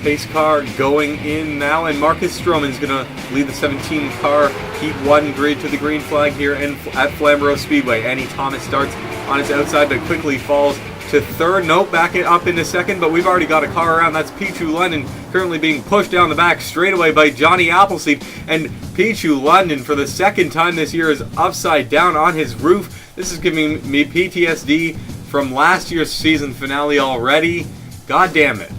pace car going in now, and Marcus Stroman's going to lead the 17 car Heat 1 grid to the green flag here at Flamborough Speedway. Annie Thomas starts on its outside but quickly falls to third. Nope, back it up into second, but we've already got a car around. That's Pichu London currently being pushed down the back straightaway by Johnny Appleseed, and Pichu London for the second time this year is upside down on his roof. This is giving me PTSD from last year's season finale already. God damn it.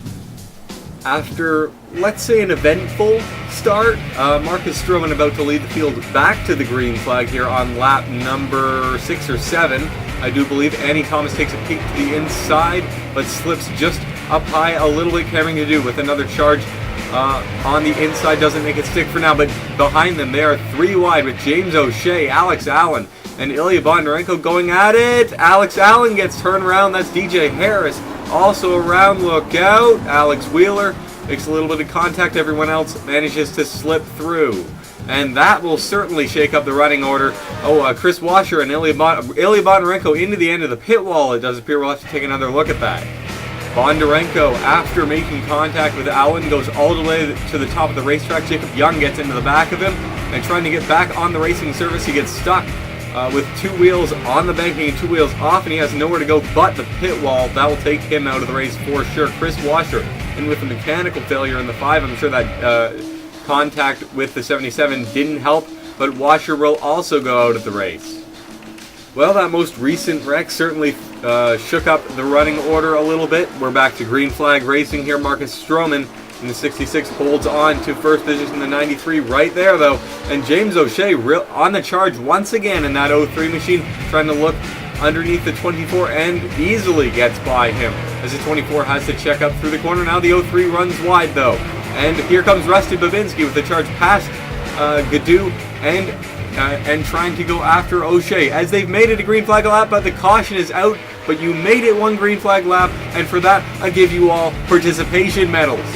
After, let's say, an eventful start, Marcus Stroman about to lead the field back to the green flag here on lap number 6 or 7. I do believe Annie Thomas takes a peek to the inside, but slips just up high a little bit. Having to do with another charge on the inside, doesn't make it stick for now, but behind them they are 3 wide with James O'Shea, Alex Allen, and Ilya Bondarenko going at it. Alex Allen gets turned around. That's DJ Harris also around. Look out. Alex Wheeler makes a little bit of contact. Everyone else manages to slip through. And that will certainly shake up the running order. Chris Washer and Ilya Bondarenko into the end of the pit wall, it does appear. We'll have to take another look at that. Bondarenko, after making contact with Allen, goes all the way to the top of the racetrack. Jacob Young gets into the back of him, and trying to get back on the racing surface, he gets stuck with 2 wheels on the banking and 2 wheels off, and he has nowhere to go but the pit wall. That will take him out of the race for sure. Chris Washer, and with a mechanical failure in the 5, I'm sure that contact with the 77 didn't help, but Washer will also go out of the race. Well, that most recent wreck certainly shook up the running order a little bit. We're back to green flag racing here. Marcus Stroman in the 66 holds on to first position in the 93 right there, though. And James O'Shea on the charge once again in that 03 machine, trying to look underneath the 24 and easily gets by him, as the 24 has to check up through the corner. Now the 03 runs wide, though. And here comes Rusty Babinski with the charge past Gadou and trying to go after O'Shea, as they've made it a green flag lap, but the caution is out. But you made it 1 green flag lap, and for that I give you all participation medals.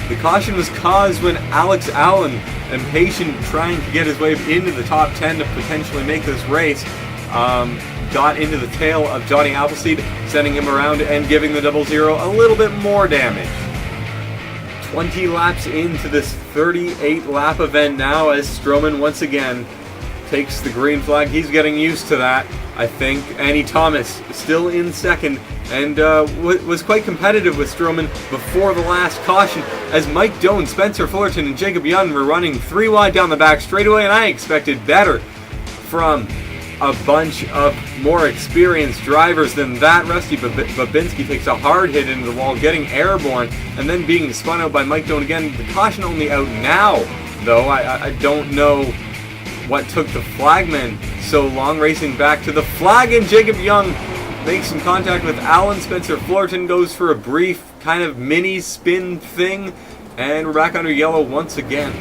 The caution was caused when Alex Allen, impatient trying to get his way into the top 10 to potentially make this race, got into the tail of Johnny Appleseed, sending him around and giving the 00 a little bit more damage. 20 laps into this 38 lap event now, as Stroman once again takes the green flag. He's getting used to that, I think. Annie Thomas still in second, and was quite competitive with Stroman before the last caution, as Mike Doan, Spencer Fullerton, and Jacob Young were running 3 wide down the back straightaway, and I expected better from a bunch of more experienced drivers than that. Rusty Babinski takes a hard hit into the wall, getting airborne, and then being spun out by Mike Doan again. The caution only out now, though. I don't know what took the flagman so long, racing back to the flag, and Jacob Young makes some contact with Allen. Spencer Fullerton goes for a brief kind of mini spin thing, and we're back under yellow once again.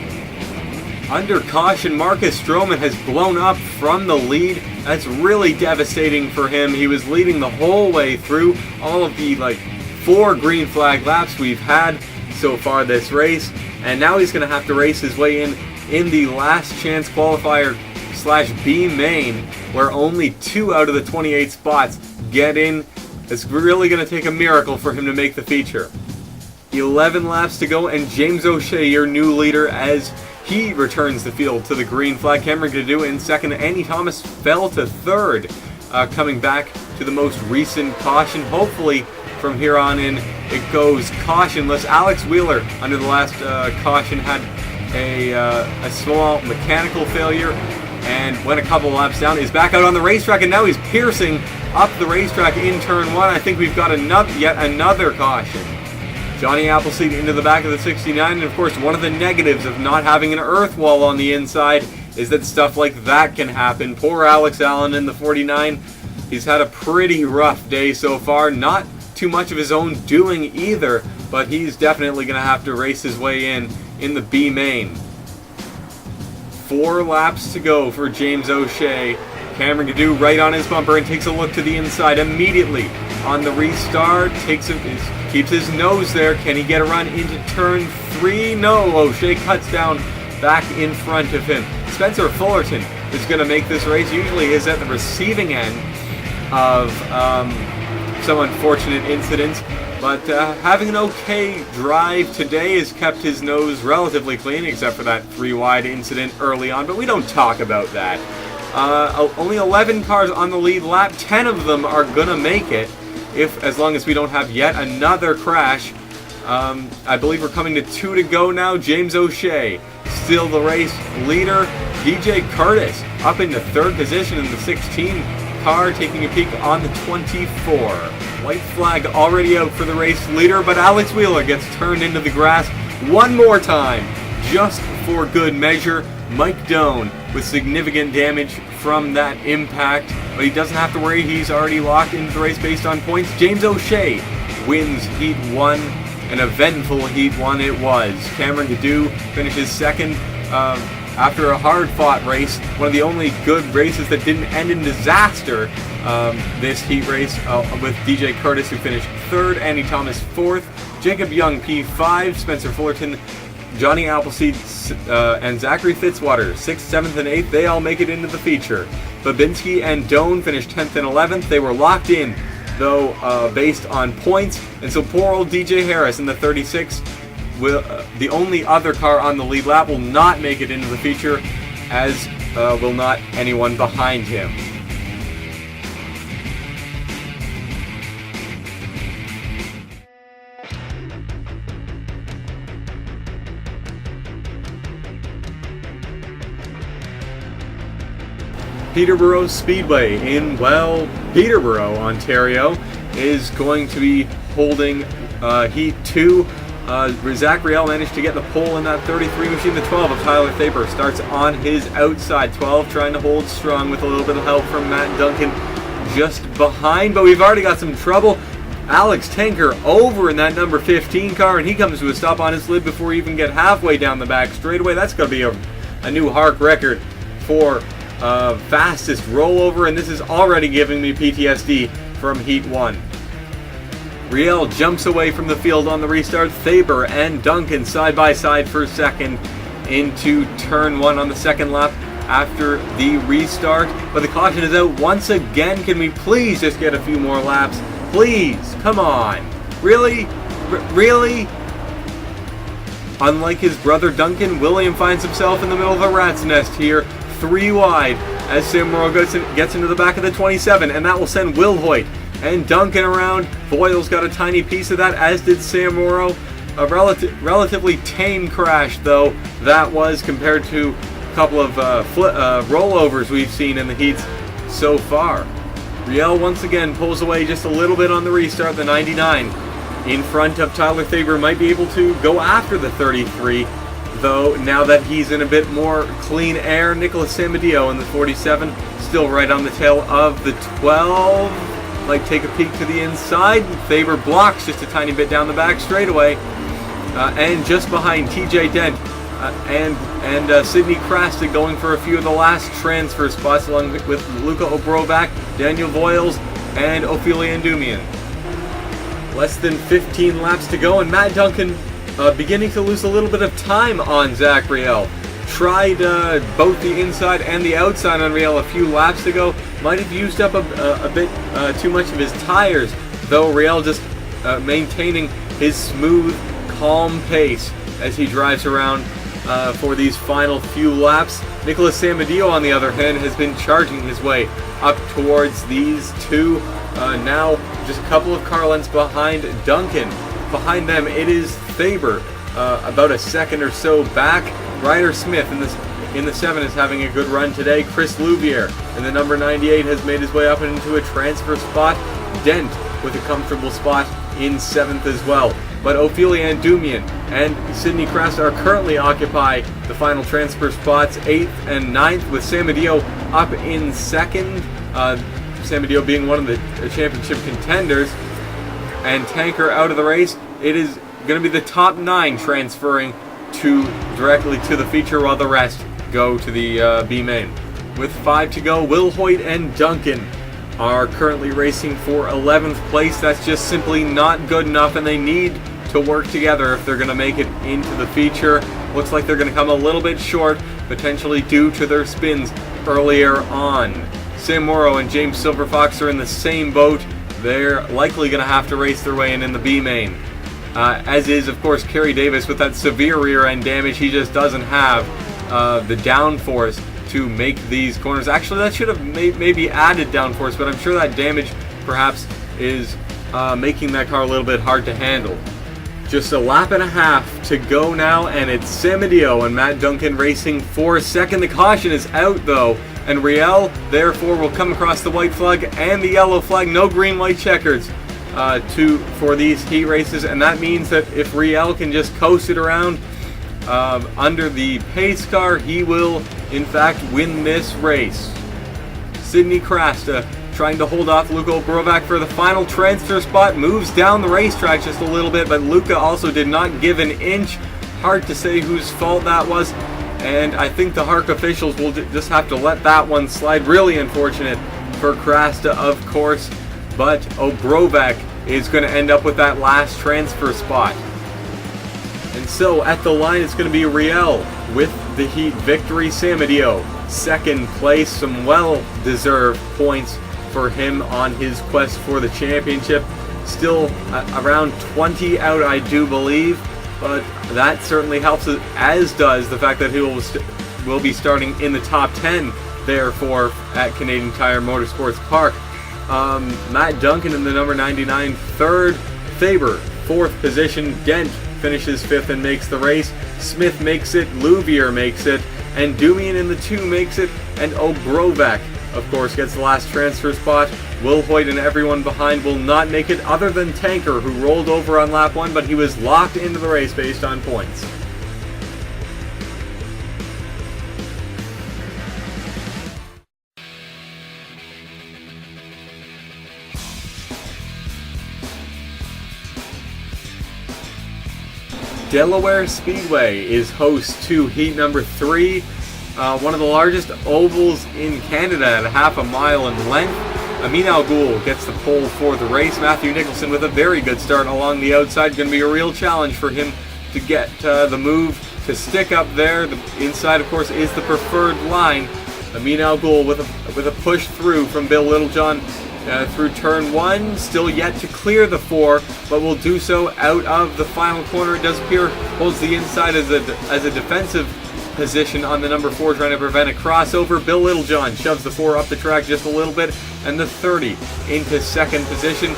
Under caution, Marcus Stroman has blown up from the lead. That's really devastating for him. He was leading the whole way through all of the 4 green flag laps we've had so far this race, and now he's going to have to race his way in the last chance qualifier / B main, where only 2 out of the 28 spots get in. It's really going to take a miracle for him to make the feature. 11 laps to go, and James O'Shea, your new leader, as he returns the field to the green flag. Cameron Gadou in second. Annie Thomas fell to third, coming back to the most recent caution. Hopefully, from here on in, it goes cautionless. Alex Wheeler, under the last caution, had a small mechanical failure and went a couple laps down. Is back out on the racetrack, and now he's piercing up the racetrack in turn 1. I think we've got yet another caution. Johnny Appleseed into the back of the 69, and of course one of the negatives of not having an earth wall on the inside is that stuff like that can happen. Poor Alex Allen in the 49. He's had a pretty rough day so far. Not too much of his own doing either, but he's definitely going to have to race his way in the B main. 4 laps to go for James O'Shea. Cameron Gadou right on his bumper and takes a look to the inside immediately on the restart. Keeps his nose there. Can he get a run into turn 3? No. O'Shea cuts down back in front of him. Spencer Fullerton is going to make this race. Usually is at the receiving end of some unfortunate incidents, But having an okay drive today has kept his nose relatively clean, except for that 3 wide incident early on, but we don't talk about that. Only 11 cars on the lead lap. 10 of them are going to make it, as long as we don't have yet another crash. I believe we're coming to 2 to go now. James O'Shea, still the race leader. DJ Curtis up into 3rd position in the 16 car, taking a peek on the 24. White flag already out for the race leader, but Alex Wheeler gets turned into the grass one more time, just for good measure. Mike Doan with significant damage from that impact, but he doesn't have to worry. He's already locked into the race based on points. James O'Shea wins Heat 1. An eventful Heat 1 it was. Cameron Gaddu finishes 2nd after a hard-fought race. One of the only good races that didn't end in disaster this Heat race, with DJ Curtis, who finished 3rd, Andy Thomas 4th, Jacob Young P5, Spencer Fullerton, Johnny Appleseed, and Zachary Fitzwater 6th, 7th, and 8th. They all make it into the feature. Babinski and Doan finished 10th and 11th. They were locked in, though, based on points, and so poor old DJ Harris in the 36, the only other car on the lead lap, will not make it into the feature, as will not anyone behind him. Peterborough Speedway in, well, Peterborough, Ontario, is going to be holding Heat 2. Zach Riel managed to get the pole in that 33 machine. The 12 of Tyler Thaper starts on his outside. 12 trying to hold strong with a little bit of help from Matt Duncan just behind, but we've already got some trouble. Alex Tanker over in that number 15 car, and he comes to a stop on his lid before we even get halfway down the back straightaway. That's going to be a new HARC record for fastest rollover, and this is already giving me PTSD from Heat 1. Riel jumps away from the field on the restart. Thaber and Duncan side by side for 2nd into turn 1 on the 2nd lap after the restart. But the caution is out once again. Can we please just get a few more laps? Please, come on. Really? Really? Unlike his brother Duncan, William finds himself in the middle of a rat's nest here. 3 wide as Sam Morrow gets into the back of the 27, and that will send Will Hoyt and Duncan around. Boyle's got a tiny piece of that, as did Sam Morrow. A relatively tame crash, though, that was, compared to a couple of rollovers we've seen in the heats so far. Riel once again pulls away just a little bit on the restart. The 99 in front of Tyler Thaber might be able to go after the 33, though, now that he's in a bit more clean air. Nicholas Samadillo in the 47, still right on the tail of the 12. Like, take a peek to the inside. Thaber blocks just a tiny bit down the back straightaway. And just behind TJ Dent and Sidney Krasta going for a few of the last transfer spots, along with Luca Obrovac, Daniel Voiles, and Ophelia Ndumian. Less than 15 laps to go, and Matt Duncan beginning to lose a little bit of time on Zach Riel. Tried both the inside and the outside on Riel a few laps ago. Might have used up a bit too much of his tires, though Riel just maintaining his smooth, calm pace as he drives around for these final few laps. Nicholas Samadillo, on the other hand, has been charging his way up towards these two. Now just a couple of car lengths behind Duncan. Behind them it is Thaber, about a second or so back. Ryder Smith in the 7 is having a good run today. Chris Louvier in the number 98 has made his way up into a transfer spot. Dent with a comfortable spot in 7th as well. But Ophelia Ndumian and Sidney Krasta are currently occupy the final transfer spots, 8th and 9th, with Samadillo up in 2nd. Samadillo being one of the championship contenders. And Tanker out of the race. It is going to be the top 9 transferring directly to the feature, while the rest go to the B main. With 5 to go, Will Hoyt and Duncan are currently racing for 11th place. That's just simply not good enough, and they need to work together if they're going to make it into the feature. Looks like they're going to come a little bit short, potentially due to their spins earlier on. Sam Morrow and James Silverfox are in the same boat. they're likely going to have to race their way in the B main. As is, of course, Kerry Davis with that severe rear end damage. He just doesn't have the downforce to make these corners. Actually, that should have maybe added downforce, but I'm sure that damage perhaps is making that car a little bit hard to handle. Just a lap and a half to go now, and it's Samadeo and Matt Duncan racing for second. The caution is out though, and Riel therefore will come across the white flag and the yellow flag. No green white checkers for these heat races, and that means that if Riel can just coast it around under the pace car, he will in fact win this race. Sidney Krasta trying to hold off Luka Obrovac for the final transfer spot, moves down the racetrack just a little bit, but Luka also did not give an inch. Hard to say whose fault that was, and I think the HARC officials will just have to let that one slide. Really unfortunate for Krasta, of course, but Obrovac is going to end up with that last transfer spot. And so at the line it's going to be Riel with the heat victory. Samadeo second place, some well-deserved points for him on his quest for the championship. Still around 20 out, I do believe, but that certainly helps, as does the fact that he will be starting in the top 10 therefore at Canadian Tire Motorsports Park. Matt Duncan in the number 99, third. Faber, fourth position. Dent finishes fifth and makes the race. Smith makes it. Louvier makes it. And Dumian in the 2 makes it. And Obrovac, of course, gets the last transfer spot. Will Hoyt and everyone behind will not make it, other than Tanker, who rolled over on lap 1, but he was locked into the race based on points. Delaware Speedway is host to heat number 3, one of the largest ovals in Canada at half a mile in length. Amin Al Ghul gets the pole for the race. Matthew Nicholson with a very good start along the outside. Going to be a real challenge for him to get the move to stick up there. The inside, of course, is the preferred line. Amin Al Ghul with a push through from Bill Littlejohn through turn 1, still yet to clear the 4, but will do so out of the final corner. It does appear holds the inside as a defensive position on the number 4, trying to prevent a crossover. Bill Littlejohn shoves the 4 up the track just a little bit, and the 30 into second position.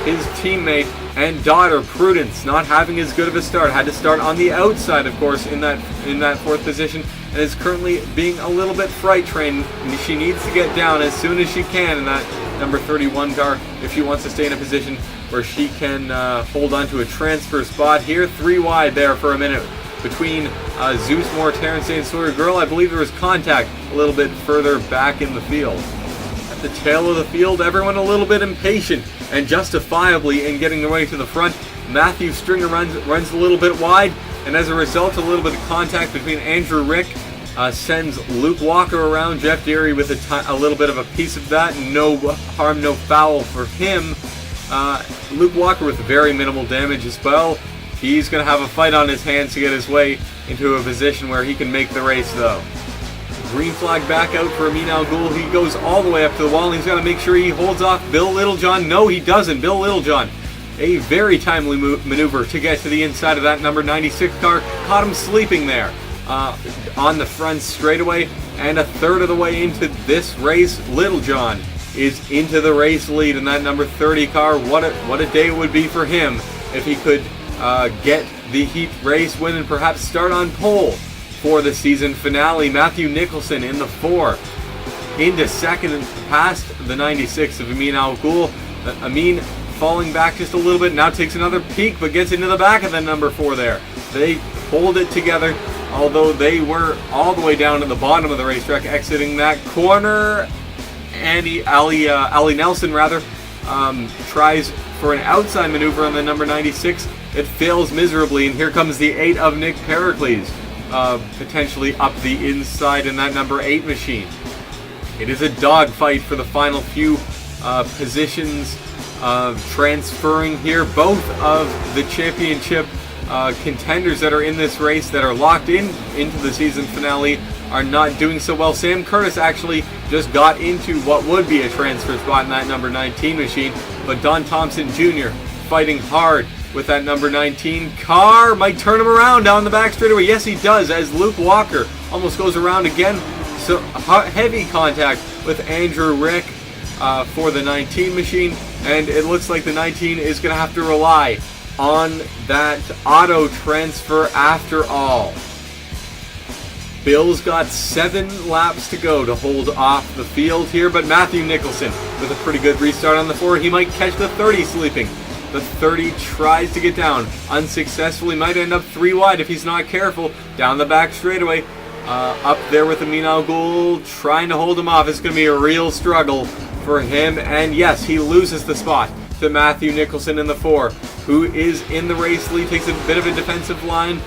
His teammate and daughter Prudence not having as good of a start, had to start on the outside, of course, in that 4th position, and is currently being a little bit freight trained. She needs to get down as soon as she can in that number 31 car if she wants to stay in a position where she can hold on to a transfer spot here. 3 wide there for a minute between Zeus Moore, Terrence and Sawyer Girl. I believe there was contact a little bit further back in the field. At the tail of the field, everyone a little bit impatient, and justifiably in getting their way to the front. Matthew Stringer runs a little bit wide, and as a result, a little bit of contact between Andrew Rick sends Luke Walker around. Jeff Deary with a little bit of a piece of that. No harm, no foul for him. Luke Walker with very minimal damage as well. He's going to have a fight on his hands to get his way into a position where he can make the race, though. Green flag back out for Amin Al Ghul. He goes all the way up to the wall, and he's got to make sure he holds off Bill Littlejohn. No, he doesn't. Bill Littlejohn, a very timely maneuver to get to the inside of that number 96 car. Caught him sleeping there on the front straightaway, and a third of the way into this race, Littlejohn is into the race lead in that number 30 car. What a day it would be for him if he could get the heat race win and perhaps start on pole for the season finale. Matthew Nicholson in the 4 into second and past the 96 of Amin Al Ghul. Amin falling back just a little bit, now takes another peek but gets into the back of the number 4 there. They hold it together, although they were all the way down to the bottom of the racetrack exiting that corner. Ali Nelson tries for an outside maneuver on the number 96. It fails miserably, and here comes the 8 of Nick Pericles, potentially up the inside in that number 8 machine. It is a dogfight for the final few positions transferring here. Both of the championship contenders that are in this race that are locked into the season finale are not doing so well. Sam Curtis actually just got into what would be a transfer spot in that number 19 machine. but Don Thompson Jr. fighting hard with that number 19 car. Might turn him around down the back straightaway. Yes, he does, as Luke Walker almost goes around again. So heavy contact with Andrew Rick for the 19 machine, and it looks like the 19 is going to have to rely on that auto transfer after all. Bill's got 7 laps to go to hold off the field here, but Matthew Nicholson with a pretty good restart on the 4. He might catch the 30 sleeping. The 30 tries to get down, unsuccessfully, might end up 3 wide if he's not careful. Down the back straightaway, up there with Amin Al-Ghul, trying to hold him off. It's going to be a real struggle for him, and yes, he loses the spot to Matthew Nicholson in the 4, who is in the race lead, takes a bit of a defensive line.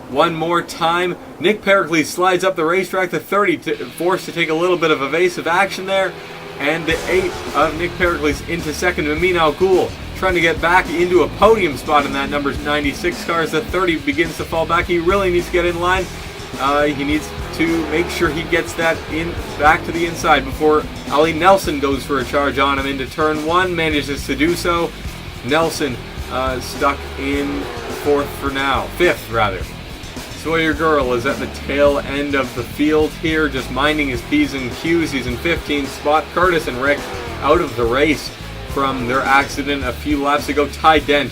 One more time, Nick Pericles slides up the racetrack, the 30 forced to take a little bit of evasive action there. And the 8 of Nick Pericles into second. Amin Al-Ghul trying to get back into a podium spot in that number 96 car as the 30 begins to fall back. He really needs to get in line. He needs to make sure he gets that in back to the inside before Ali Nelson goes for a charge on him into turn 1. Manages to do so. Nelson stuck in 5th rather. Sawyer Girl is at the tail end of the field here, just minding his P's and Q's. He's in 15th spot. Curtis and Rick out of the race from their accident a few laps ago. Ty Dent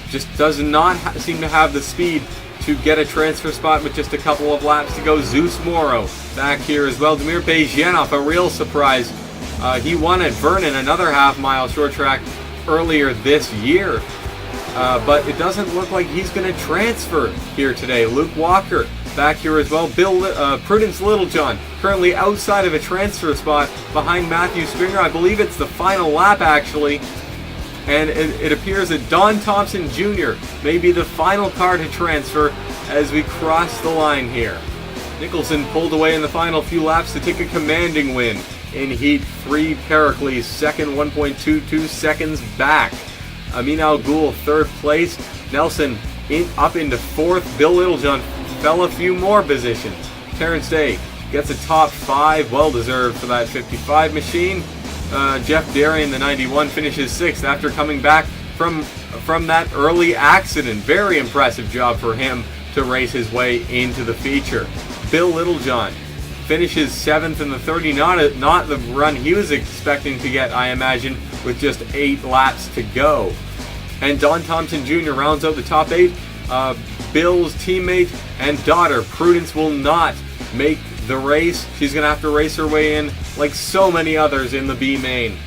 just does not seem to have the speed to get a transfer spot with just a couple of laps to go. Zeus Morrow back here as well. Damir Bejyanov, a real surprise. He won at Vernon, another half-mile short track earlier this year. But it doesn't look like he's going to transfer here today. Luke Walker back here as well. Prudence Littlejohn currently outside of a transfer spot behind Matthew Stringer. I believe it's the final lap actually. And it appears that Don Thompson Jr. may be the final car to transfer as we cross the line here. Nicholson pulled away in the final few laps to take a commanding win in Heat 3. Pericles second, 1.22 seconds back. Amin Al-Ghul 3rd place. Nelson up into 4th. Bill Littlejohn fell a few more positions. Terrence Day gets a top 5, well deserved for that 55 machine. Jeff Darian, the 91, finishes 6th after coming back from that early accident. Very impressive job for him to race his way into the feature. Bill Littlejohn finishes 7th in the 30, not the run he was expecting to get, I imagine, with just 8 laps to go. And Don Thompson Jr. rounds out the top 8. Bill's teammate and daughter, Prudence, will not make the race. She's going to have to race her way in like so many others in the B main.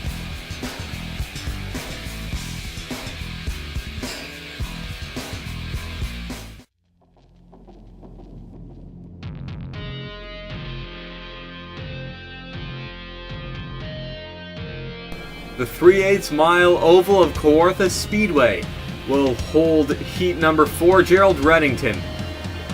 The 3/8 mile oval of Kawartha Speedway will hold heat number 4. Gerald Reddington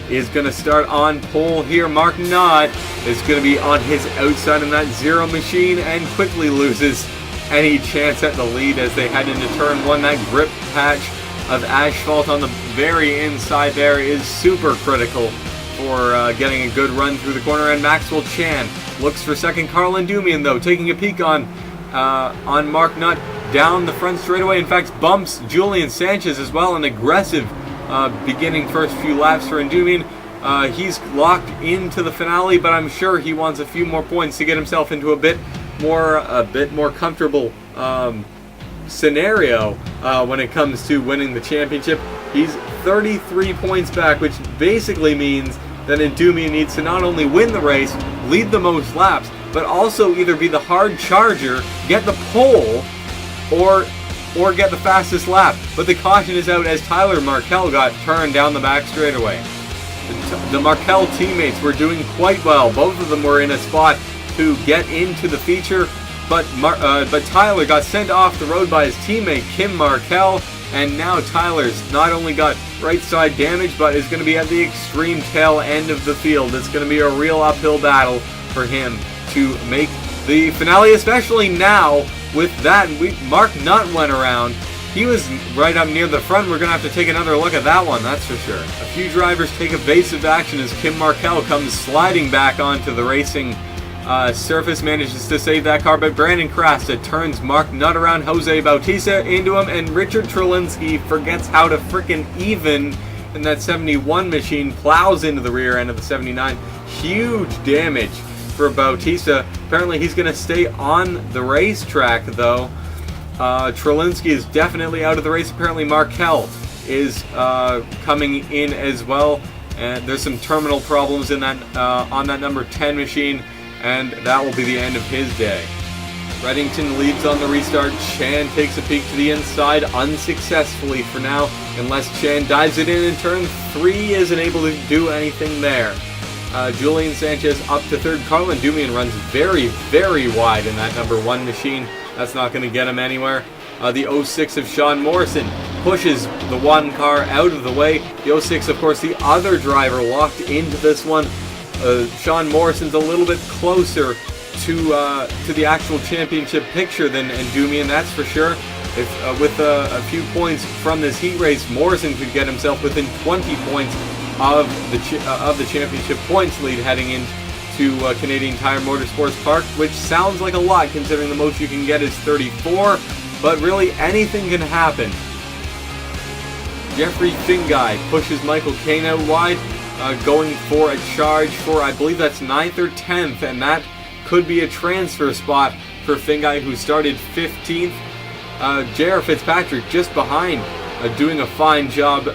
is going to start on pole here. Mark Knott is going to be on his outside in that 0 machine and quickly loses any chance at the lead as they head into turn 1. That grip patch of asphalt on the very inside there is super critical for getting a good run through the corner. And Maxwell Chan looks for second. Carlin Dumian, though, taking a peek on Mark Nutt down the front straightaway. In fact, bumps Julian Sanchez as well. An aggressive beginning first few laps for Endumian. He's locked into the finale, but I'm sure he wants a few more points to get himself into a bit more comfortable scenario when it comes to winning the championship. He's 33 points back, which basically means that Endumian needs to not only win the race, lead the most laps, but also either be the hard charger, get the pole, or get the fastest lap. But the caution is out as Tyler Markell got turned down the back straightaway. The Markell teammates were doing quite well. Both of them were in a spot to get into the feature, but Tyler got sent off the road by his teammate Kim Markell, and now Tyler's not only got right side damage, but is going to be at the extreme tail end of the field. It's going to be a real uphill battle for him to make the finale, especially now with that. Mark Nutt went around. He was right up near the front. We're going to have to take another look at that one, that's for sure. A few drivers take evasive action as Kim Markell comes sliding back onto the racing Surface manages to save that car, but Brandon Krasta turns Mark Nutt around Jose Bautista into him, and Richard Trelinsky forgets how to frickin' even, and that 71 machine plows into the rear end of the 79. Huge damage for Bautista. Apparently he's going to stay on the racetrack, though. Trelinsky is definitely out of the race. Apparently Markel is coming in as well, and there's some terminal problems in that on that number 10 machine, and that will be the end of his day. Reddington leads on the restart. Chan takes a peek to the inside, unsuccessfully for now, unless Chan dives it in turn 3, isn't able to do anything there. Julian Sanchez up to third. Carlin Dumian runs very, very wide in that number 1 machine. That's not going to get him anywhere. The 06 of Sean Morrison pushes the 1 car out of the way. The 06, of course, the other driver locked into this one. Sean Morrison's a little bit closer to the actual championship picture than Dumian, that's for sure. If with a few points from this heat race, Morrison could get himself within 20 points of the championship points lead heading into Canadian Tire Motorsports Park, which sounds like a lot considering the most you can get is 34, but really anything can happen. Jeffrey Fingai pushes Michael Cain out wide, going for a charge for, I believe that's 9th or 10th, and that could be a transfer spot for Fingai, who started 15th. J.R. Fitzpatrick just behind, doing a fine job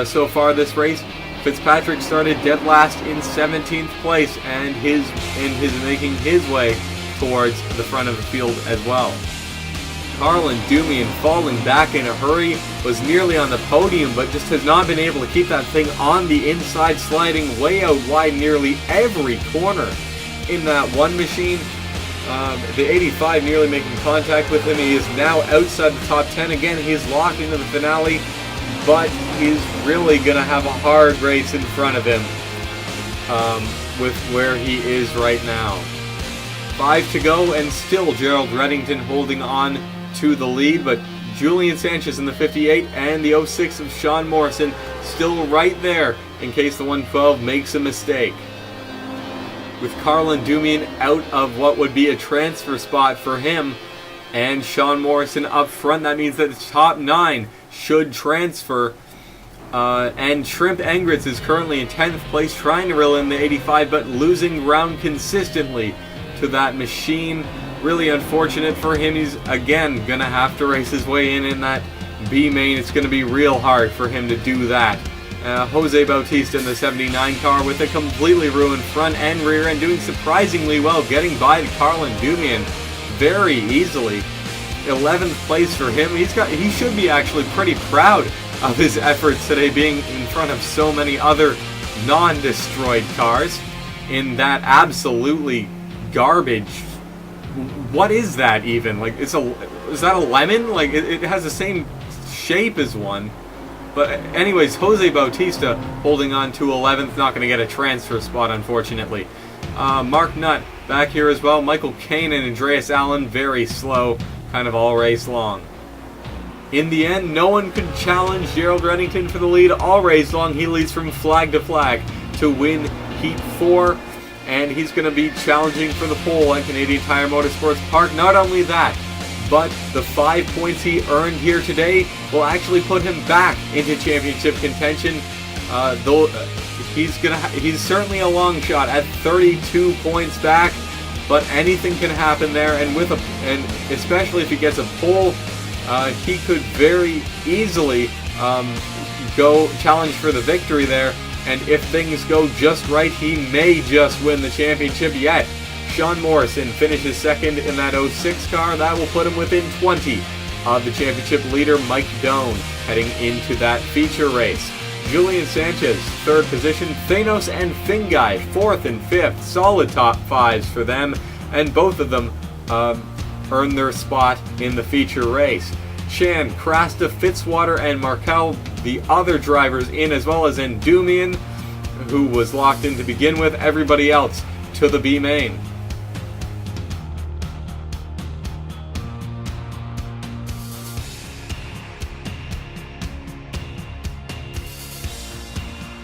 so far this race. Fitzpatrick started dead last in 17th place, and is making his way towards the front of the field as well. Carlin Dumian, falling back in a hurry, was nearly on the podium, but just has not been able to keep that thing on the inside, sliding way out wide nearly every corner in that 1 machine. The 85 nearly making contact with him. He is now outside the top 10 again. He's locked into the finale, but he's really going to have a hard race in front of him with where he is right now. 5 to go, and still Gerald Reddington holding on to the lead, but Julian Sanchez in the 58 and the 06 of Sean Morrison still right there in case the 112 makes a mistake. With Carlin Dumian out of what would be a transfer spot for him, and Sean Morrison up front, that means that the top 9 should transfer. And Shrimp Engritz is currently in 10th place, trying to reel in the 85, but losing ground consistently to that machine. Really unfortunate for him. He's again going to have to race his way in that B main. It's going to be real hard for him to do that. Jose Bautista in the 79 car with a completely ruined front and rear end, doing surprisingly well, getting by the Carlin Dumian very easily. 11th place for him. He should be actually pretty proud of his efforts today, being in front of so many other non-destroyed cars in that absolutely garbage. What is that even? Like, is that a lemon? Like, it has the same shape as one. But anyways, Jose Bautista holding on to 11th, not going to get a transfer spot, unfortunately. Mark Nutt back here as well. Michael Cain and Andreas Allen very slow, kind of all race long. In the end, no one could challenge Gerald Reddington for the lead all race long. He leads from flag to flag to win Heat 4, and he's going to be challenging for the pole at Canadian Tire Motorsports Park. Not only that, but the 5 points he earned here today will actually put him back into championship contention. Though he's certainly a long shot at 32 points back, but anything can happen there. And especially if he gets a pole, he could very easily go challenge for the victory there. And if things go just right, he may just win the championship yet. Sean Morrison finishes second in that 06 car. That will put him within 20 of the championship leader, Mike Doan, heading into that feature race. Julian Sanchez, third position. Thanos and Fingai, fourth and fifth. Solid top 5s for them, and both of them earn their spot in the feature race. Chan, Krasta, Fitzwater, and Markel, the other drivers in, as well as Endumian, who was locked in to begin with. Everybody else to the B main.